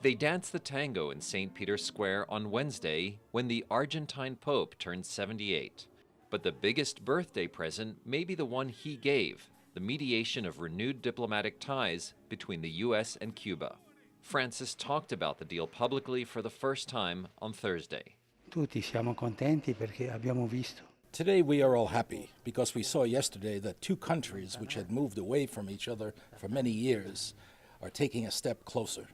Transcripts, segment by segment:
They danced the tango in St. Peter's Square on Wednesday when the Argentine Pope turned 78. But the biggest birthday present may be the one he gave, the mediation of renewed diplomatic ties between the U.S. and Cuba. Francis talked about the deal publicly for the first time on Thursday. Tutti siamo contenti perché abbiamo visto. Today we are all happy because we saw yesterday that two countries which had moved away from each other for many years are taking a step closer.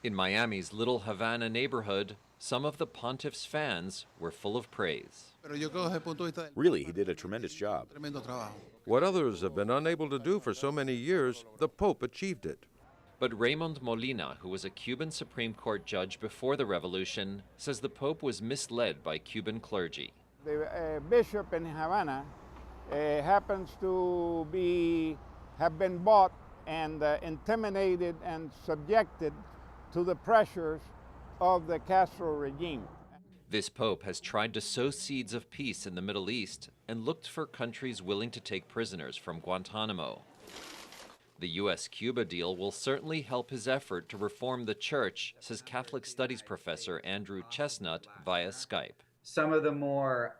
In Miami's Little Havana neighborhood, some of the pontiff's fans were full of praise. Really, he did a tremendous job. What others have been unable to do for so many years, the Pope achieved it. But Raymond Molina, who was a Cuban Supreme Court judge before the revolution, says the Pope was misled by Cuban clergy. The bishop in Havana happens to have been bought and intimidated and subjected to the pressures of the Castro regime. This Pope has tried to sow seeds of peace in the Middle East and looked for countries willing to take prisoners from Guantanamo. The US-Cuba deal will certainly help his effort to reform the church, says Catholic Studies professor Andrew Chesnut via Skype. Some of the more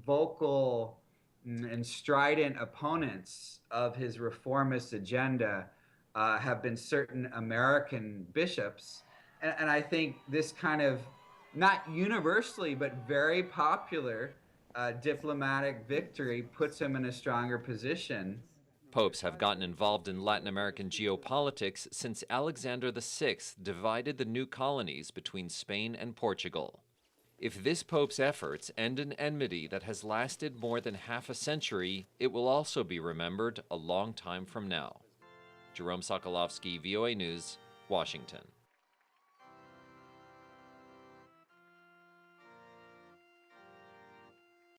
vocal and strident opponents of his reformist agenda have been certain American bishops. And I think this kind of, not universally, but very popular diplomatic victory puts him in a stronger position. Popes have gotten involved in Latin American geopolitics since Alexander VI divided the new colonies between Spain and Portugal. If this Pope's efforts end an enmity that has lasted more than half a century, it will also be remembered a long time from now. Jerome Socolovsky, VOA News, Washington.